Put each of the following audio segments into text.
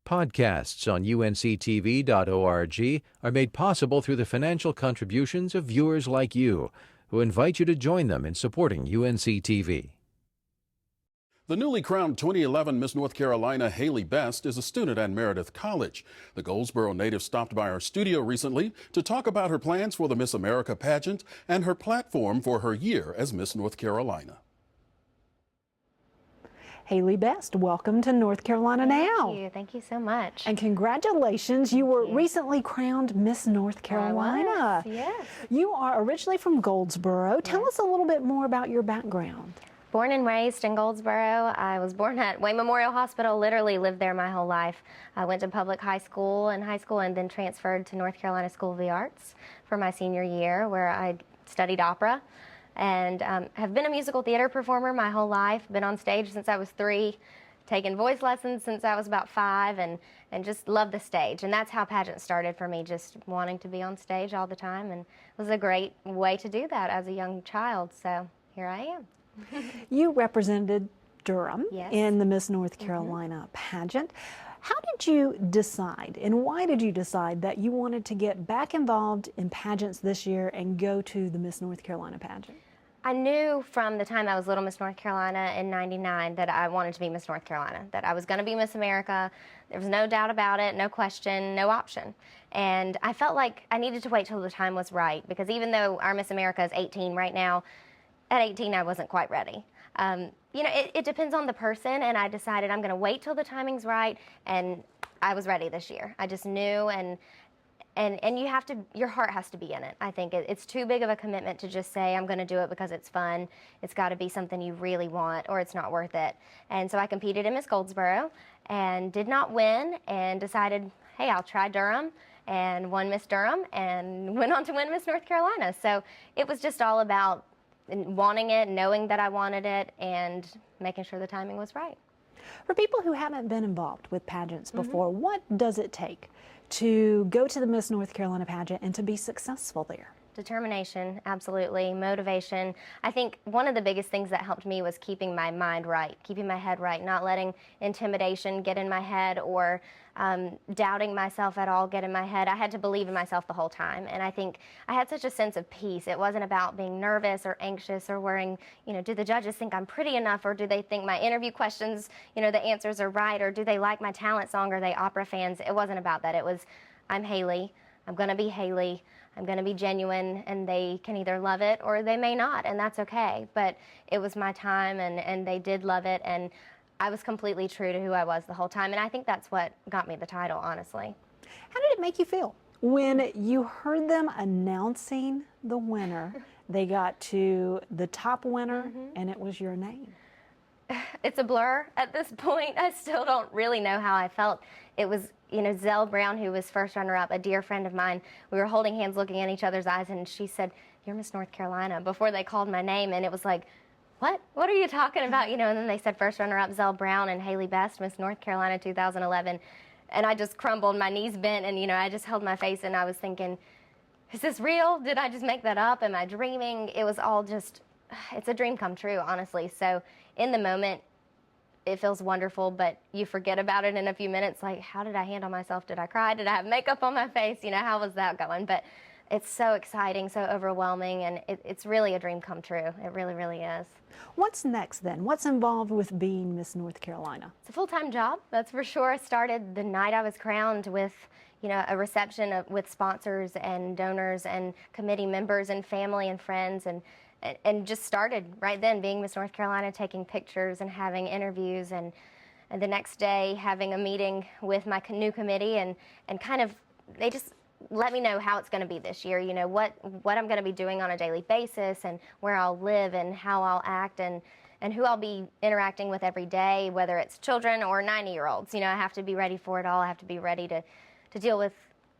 Podcasts on UNC-TV.org are made possible through the financial contributions of viewers like you, who invite you to join them in supporting UNC-TV. The newly crowned 2011 Miss North Carolina Hailey Best is a student at Meredith College. The Goldsboro native stopped by our studio recently to talk about her plans for the Miss America pageant and her platform for her year as Miss North Carolina. Hailey Best, welcome to North Carolina Now. Thank you so much. And congratulations, you were recently crowned Miss North Carolina. Yes. You are originally from Goldsboro. Tell us a little bit more about your background. Born and raised in Goldsboro. I was born at Wayne Memorial Hospital, literally lived there my whole life. I went to public high school and then transferred to North Carolina School of the Arts for my senior year, where I studied opera. And have been a musical theater performer my whole life, been on stage since I was 3, taken voice lessons since I was about 5, and just love the stage. And that's how pageants started for me, just wanting to be on stage all the time, and it was a great way to do that as a young child, so here I am. You represented Durham in the Miss North Carolina pageant. How did you decide, and why did you decide that you wanted to get back involved in pageants this year and go to the Miss North Carolina pageant? I knew from the time I was Little Miss North Carolina in '99 that I wanted to be Miss North Carolina, that I was going to be Miss America. There was no doubt about it, no question, no option. And I felt like I needed to wait till the time was right, because even though our Miss America is 18 right now, at 18 I wasn't quite ready. You know, it depends on the person, and I decided I'm going to wait till the timing's right, and I was ready this year. I just knew, and you have to, your heart has to be in it. I think it's too big of a commitment to just say I'm going to do it because it's fun. It's got to be something you really want, or it's not worth it. And so I competed in Miss Goldsboro and did not win, and decided, hey, I'll try Durham, and won Miss Durham and went on to win Miss North Carolina. So it was just all about wanting it, knowing that I wanted it, and making sure the timing was right. For people who haven't been involved with pageants before, what does it take to go to the Miss North Carolina pageant and to be successful there? Determination, absolutely. Motivation. I think one of the biggest things that helped me was keeping my mind right, keeping my head right, not letting intimidation get in my head, or doubting myself at all get in my head. I had to believe in myself the whole time, and I think I had such a sense of peace. It wasn't about being nervous or anxious or worrying, you know, do the judges think I'm pretty enough, or do they think my interview questions, you know, the answers are right, or do they like my talent song, or are they opera fans? It wasn't about that. It was, I'm Hailey, I'm going to be Hailey, I'm going to be genuine, and they can either love it or they may not, and that's okay. But it was my time, and they did love it, and I was completely true to who I was the whole time, and I think that's what got me the title, honestly. How did it make you feel when you heard them announcing the winner? They got to the top winner, and it was your name. It's a blur at this point. I still don't really know how I felt. It was, you know, Zell Brown, who was first runner-up, a dear friend of mine. We were holding hands, looking in each other's eyes, and she said, "You're Miss North Carolina," before they called my name, and it was like, what? What are you talking about? You know, and then they said first runner-up Zell Brown and Hailey Best, Miss North Carolina 2011, and I just crumbled, my knees bent, and, you know, I just held my face, and I was thinking, is this real? Did I just make that up? Am I dreaming? It was all just, it's a dream come true, honestly. So in the moment, it feels wonderful, but you forget about it in a few minutes, like, how did I handle myself? Did I cry? Did I have makeup on my face? You know, how was that going? But it's so exciting, so overwhelming, and it's really a dream come true. It really, really is. What's next then? What's involved with being Miss North Carolina? It's a full-time job, that's for sure. I started the night I was crowned with, you know, a reception with sponsors and donors and committee members and family and friends, and just started right then being Miss North Carolina, taking pictures and having interviews, and the next day having a meeting with my new committee, and kind of, they just let me know how it's going to be this year, you know, what I'm going to be doing on a daily basis, and where I'll live, and how I'll act, and who I'll be interacting with every day, whether it's children or 90-year-olds. You know, I have to be ready for it all. I have to be ready to deal with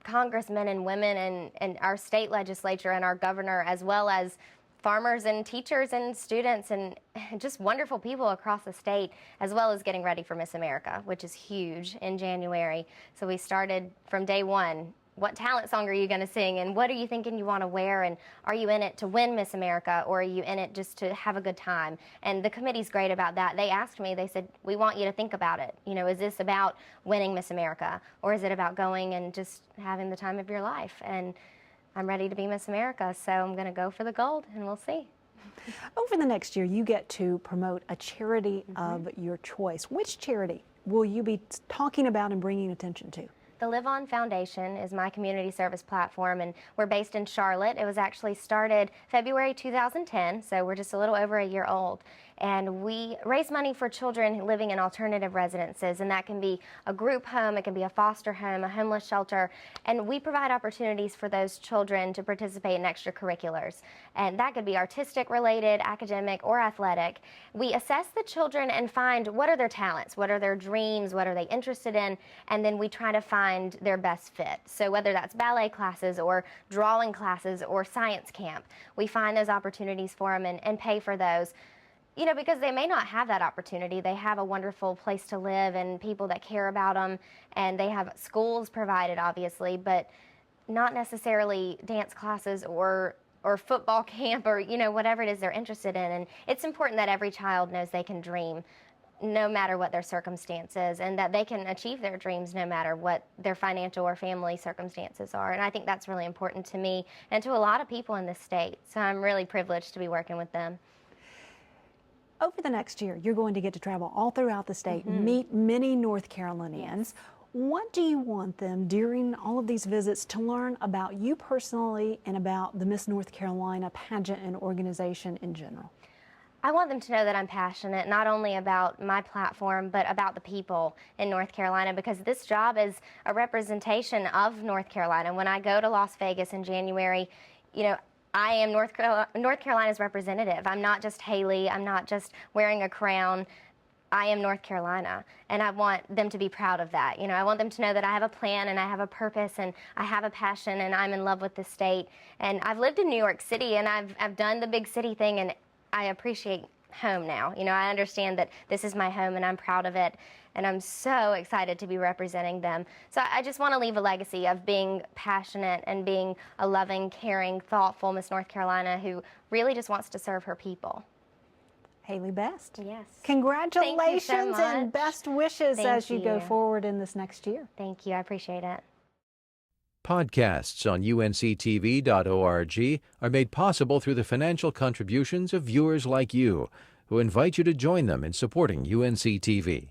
congressmen and women, and our state legislature and our governor, as well as farmers and teachers and students and just wonderful people across the state, as well as getting ready for Miss America, which is huge in January. So we started from day one what talent song are you going to sing, and what are you thinking you want to wear, and are you in it to win Miss America, or are you in it just to have a good time? And the committee's great about that. They asked me, they said, we want you to think about it. You know, is this about winning Miss America, or is it about going and just having the time of your life? And I'm ready to be Miss America, so I'm going to go for the gold, and we'll see. Over the next year, you get to promote a charity of your choice. Which charity will you be talking about and bringing attention to? The Live On Foundation is my community service platform, and we're based in Charlotte. It was actually started February 2010, so we're just a little over a year old. And we raise money for children living in alternative residences, and that can be a group home, it can be a foster home, a homeless shelter, and we provide opportunities for those children to participate in extracurriculars. And that could be artistic related, academic, or athletic. We assess the children and find what are their talents, what are their dreams, what are they interested in, and then we try to find their best fit. So whether that's ballet classes or drawing classes or science camp, we find those opportunities for them and pay for those. You know, because they may not have that opportunity. They have a wonderful place to live and people that care about them, and they have schools provided, obviously, but not necessarily dance classes or football camp or, you know, whatever it is they're interested in. And it's important that every child knows they can dream no matter what their circumstances, and that they can achieve their dreams no matter what their financial or family circumstances are. And I think that's really important to me and to a lot of people in this state. So I'm really privileged to be working with them. Over the next year, you're going to get to travel all throughout the state, meet many North Carolinians. What do you want them during all of these visits to learn about you personally and about the Miss North Carolina pageant and organization in general? I want them to know that I'm passionate not only about my platform, but about the people in North Carolina, because this job is a representation of North Carolina. When I go to Las Vegas in January, you know, I am North Carolina's representative. I'm not just Hailey. I'm not just wearing a crown. I am North Carolina, and I want them to be proud of that. You know, I want them to know that I have a plan and I have a purpose and I have a passion and I'm in love with this state. And I've lived in New York City and I've done the big city thing, and I appreciate home now. You know, I understand that this is my home and I'm proud of it, and I'm so excited to be representing them. So I just want to leave a legacy of being passionate and being a loving, caring, thoughtful Miss North Carolina who really just wants to serve her people. Hailey Best. Yes. Congratulations. Thank you so much. And best wishes as you go forward in this next year. Thank you. I appreciate it. Podcasts on UNC-TV.org are made possible through the financial contributions of viewers like you, who invite you to join them in supporting UNC-TV.